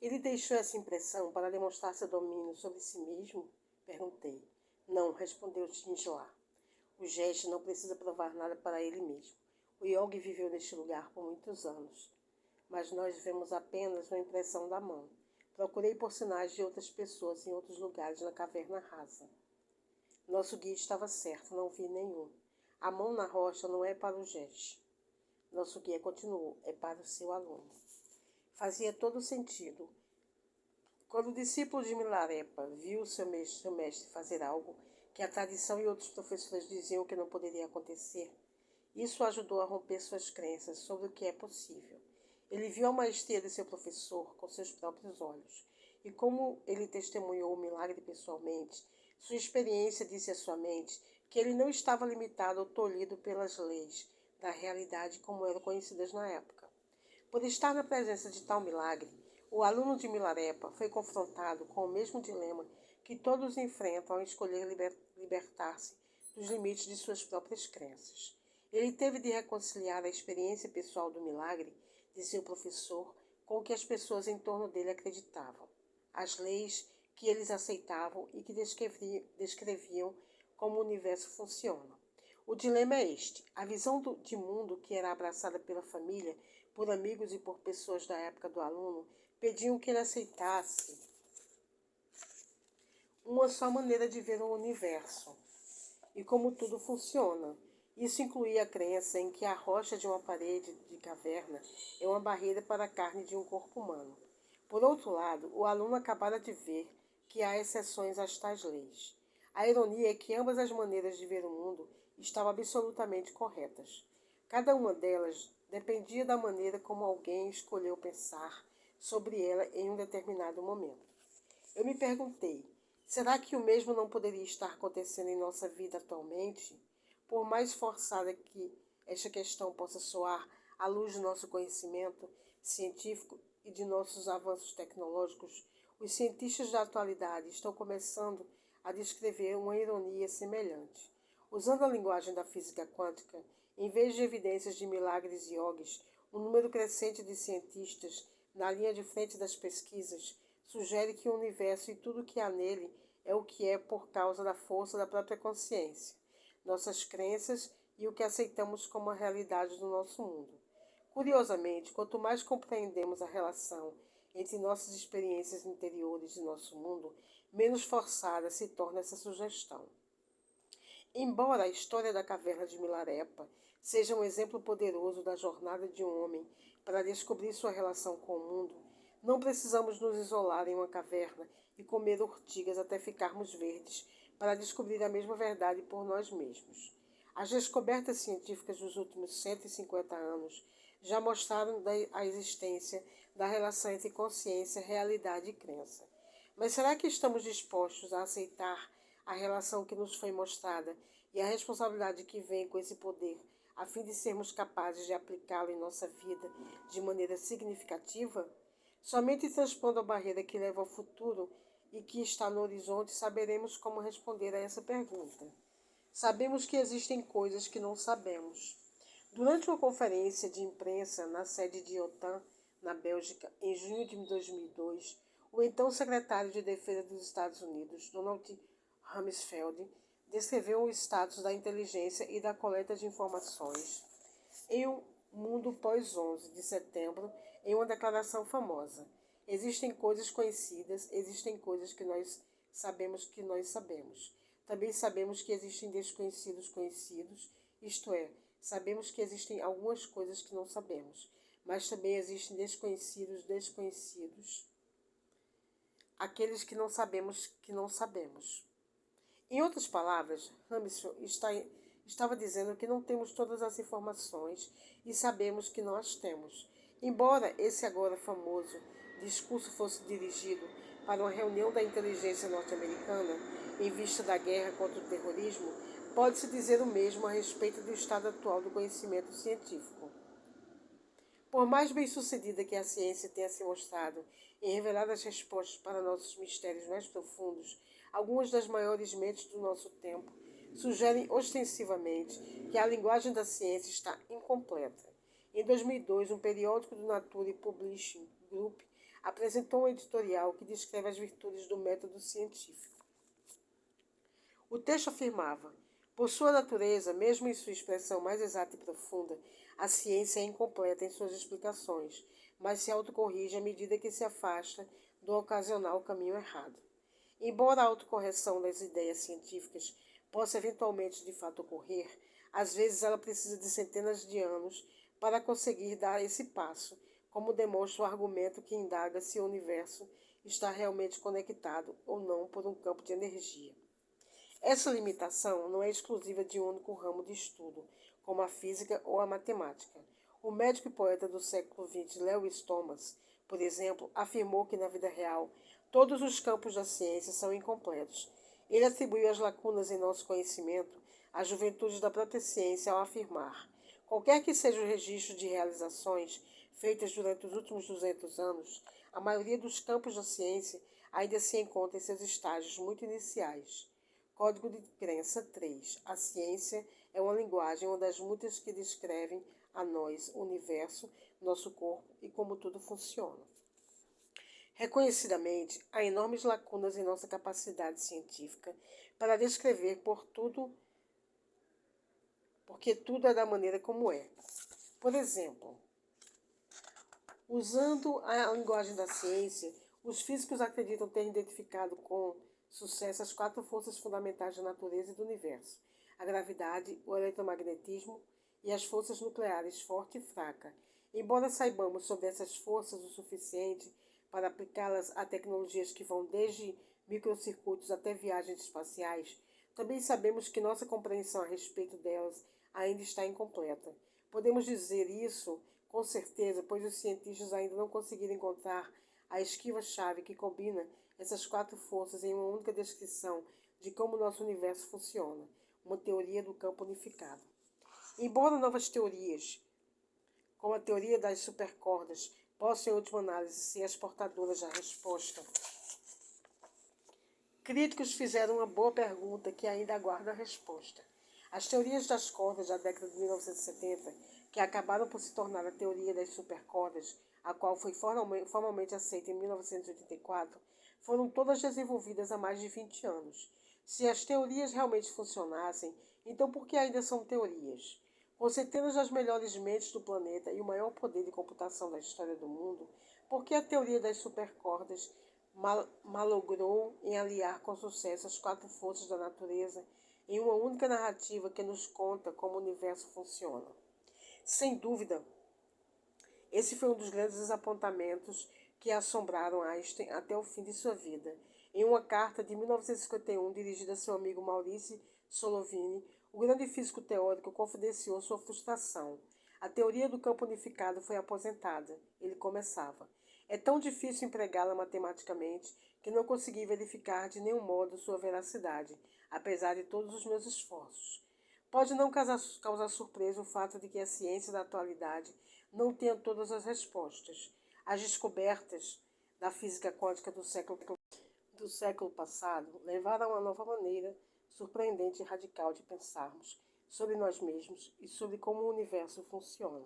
Ele deixou essa impressão para demonstrar seu domínio sobre si mesmo? Perguntei. Não, respondeu Tingela. O gesto não precisa provar nada para ele mesmo. O Yogi viveu neste lugar por muitos anos. Mas nós vemos apenas uma impressão da mão. Procurei por sinais de outras pessoas em outros lugares na caverna rasa. Nosso guia estava certo, não vi nenhum. A mão na rocha não é para o gesto. Nosso guia continuou, é para o seu aluno. Fazia todo sentido. Quando o discípulo de Milarepa viu seu mestre fazer algo que a tradição e outros professores diziam que não poderia acontecer, isso ajudou a romper suas crenças sobre o que é possível. Ele viu a maestria de seu professor com seus próprios olhos, e como ele testemunhou o milagre pessoalmente, sua experiência disse à sua mente que ele não estava limitado ou tolhido pelas leis da realidade como eram conhecidas na época. Por estar na presença de tal milagre, o aluno de Milarepa foi confrontado com o mesmo dilema que todos enfrentam ao escolher libertar-se dos limites de suas próprias crenças. Ele teve de reconciliar a experiência pessoal do milagre de seu professor com o que as pessoas em torno dele acreditavam, as leis que eles aceitavam e que descreviam como o universo funciona. O dilema é este: a visão de mundo que era abraçada pela família, por amigos e por pessoas da época do aluno pediam que ele aceitasse uma só maneira de ver o universo e como tudo funciona. Isso incluía a crença em que a rocha de uma parede de caverna é uma barreira para a carne de um corpo humano. Por outro lado, o aluno acabara de ver que há exceções às tais leis. A ironia é que ambas as maneiras de ver o mundo estavam absolutamente corretas. Cada uma delas dependia da maneira como alguém escolheu pensar sobre ela em um determinado momento. Eu me perguntei, será que o mesmo não poderia estar acontecendo em nossa vida atualmente? Por mais forçada que esta questão possa soar à luz do nosso conhecimento científico e de nossos avanços tecnológicos, os cientistas da atualidade estão começando a descrever uma ironia semelhante. Usando a linguagem da física quântica, em vez de evidências de milagres yogis, um número crescente de cientistas na linha de frente das pesquisas sugere que o universo e tudo o que há nele é o que é por causa da força da própria consciência, nossas crenças e o que aceitamos como a realidade do nosso mundo. Curiosamente, quanto mais compreendemos a relação entre nossas experiências interiores e nosso mundo, menos forçada se torna essa sugestão. Embora a história da caverna de Milarepa seja um exemplo poderoso da jornada de um homem para descobrir sua relação com o mundo, não precisamos nos isolar em uma caverna e comer urtigas até ficarmos verdes para descobrir a mesma verdade por nós mesmos. As descobertas científicas dos últimos 150 anos já mostraram a existência da relação entre consciência, realidade e crença. Mas será que estamos dispostos a aceitar a relação que nos foi mostrada e a responsabilidade que vem com esse poder, a fim de sermos capazes de aplicá-lo em nossa vida de maneira significativa? Somente transpondo a barreira que leva ao futuro e que está no horizonte, saberemos como responder a essa pergunta. Sabemos que existem coisas que não sabemos. Durante uma conferência de imprensa na sede de OTAN, na Bélgica, em junho de 2002, o então secretário de Defesa dos Estados Unidos, Donald Rumsfeld, descreveu o status da inteligência e da coleta de informações em um mundo pós-11 de setembro, em uma declaração famosa. Existem coisas conhecidas, existem coisas que nós sabemos. Também sabemos que existem desconhecidos conhecidos, isto é, sabemos que existem algumas coisas que não sabemos, mas também existem desconhecidos desconhecidos, aqueles que não sabemos que não sabemos. Em outras palavras, Hamilton estava dizendo que não temos todas as informações e sabemos que não as temos. Embora esse agora famoso discurso fosse dirigido para uma reunião da inteligência norte-americana em vista da guerra contra o terrorismo, pode-se dizer o mesmo a respeito do estado atual do conhecimento científico. Por mais bem-sucedida que a ciência tenha se mostrado em revelar as respostas para nossos mistérios mais profundos, algumas das maiores mentes do nosso tempo sugerem ostensivamente que a linguagem da ciência está incompleta. Em 2002, um periódico do Nature Publishing Group apresentou um editorial que descreve as virtudes do método científico. O texto afirmava: por sua natureza, mesmo em sua expressão mais exata e profunda, a ciência é incompleta em suas explicações, mas se autocorrige à medida que se afasta do ocasional caminho errado. Embora a autocorreção das ideias científicas possa eventualmente de fato ocorrer, às vezes ela precisa de centenas de anos para conseguir dar esse passo, como demonstra o argumento que indaga se o universo está realmente conectado ou não por um campo de energia. Essa limitação não é exclusiva de um único ramo de estudo, como a física ou a matemática. O médico e poeta do século XX, Lewis Thomas, por exemplo, afirmou que na vida real todos os campos da ciência são incompletos. Ele atribuiu as lacunas em nosso conhecimento à juventude da própria ciência ao afirmar: qualquer que seja o registro de realizações feitas durante os últimos 200 anos, a maioria dos campos da ciência ainda se encontra em seus estágios muito iniciais. Código de crença 3. A ciência é uma linguagem, uma das muitas que descrevem a nós, o universo, nosso corpo e como tudo funciona. Reconhecidamente, há enormes lacunas em nossa capacidade científica para descrever porque tudo é da maneira como é. Por exemplo, usando a linguagem da ciência, os físicos acreditam ter identificado com sucesso as 4 forças fundamentais da natureza e do universo: a gravidade, o eletromagnetismo e as forças nucleares forte e fraca. Embora saibamos sobre essas forças o suficiente para aplicá-las a tecnologias que vão desde microcircuitos até viagens espaciais, também sabemos que nossa compreensão a respeito delas ainda está incompleta. Podemos dizer isso com certeza, pois os cientistas ainda não conseguiram encontrar a esquiva-chave que combina essas 4 forças em uma única descrição de como nosso universo funciona, uma teoria do campo unificado. Embora novas teorias, como a teoria das supercordas, possam, em última análise, ser as portadoras da resposta, críticos fizeram uma boa pergunta que ainda aguarda a resposta. As teorias das cordas da década de 1970, que acabaram por se tornar a teoria das supercordas, a qual foi formalmente aceita em 1984, foram todas desenvolvidas há mais de 20 anos. Se as teorias realmente funcionassem, então por que ainda são teorias? Com centenas das melhores mentes do planeta e o maior poder de computação da história do mundo, por que a teoria das supercordas malogrou em aliar com sucesso as 4 forças da natureza em uma única narrativa que nos conta como o universo funciona? Sem dúvida, esse foi um dos grandes desapontamentos que assombraram Einstein até o fim de sua vida. Em uma carta de 1951 dirigida a seu amigo Maurice Solovini, o grande físico teórico confidenciou sua frustração. A teoria do campo unificado foi aposentada. Ele começava: é tão difícil empregá-la matematicamente que não consegui verificar de nenhum modo sua veracidade, apesar de todos os meus esforços. Pode não causar surpresa o fato de que a ciência da atualidade não tenha todas as respostas. As descobertas da física quântica do século passado levaram a uma nova maneira surpreendente e radical de pensarmos sobre nós mesmos e sobre como o universo funciona.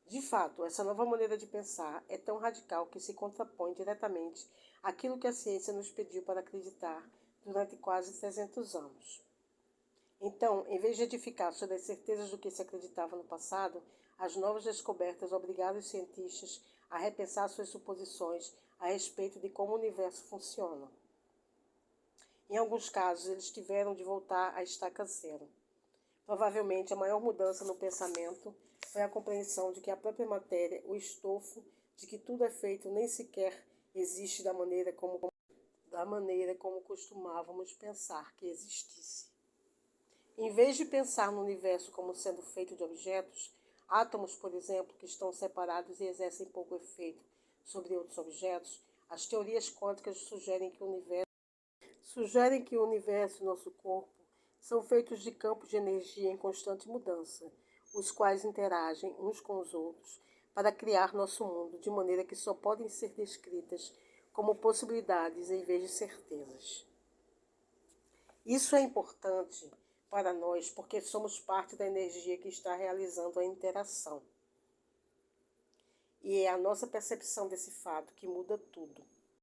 De fato, essa nova maneira de pensar é tão radical que se contrapõe diretamente àquilo que a ciência nos pediu para acreditar durante quase 300 anos. Então, em vez de edificar sobre as certezas do que se acreditava no passado, as novas descobertas obrigaram os cientistas a repensar suas suposições a respeito de como o universo funciona. Em alguns casos, eles tiveram de voltar à estaca zero. Provavelmente, a maior mudança no pensamento foi a compreensão de que a própria matéria, o estofo de que tudo é feito, nem sequer existe da maneira como costumávamos pensar que existisse. Em vez de pensar no universo como sendo feito de objetos, átomos, por exemplo, que estão separados e exercem pouco efeito sobre outros objetos, as teorias quânticas sugerem que o universo e nosso corpo são feitos de campos de energia em constante mudança, os quais interagem uns com os outros para criar nosso mundo de maneira que só podem ser descritas como possibilidades em vez de certezas. Isso é importante para nós porque somos parte da energia que está realizando a interação. E é a nossa percepção desse fato que muda tudo.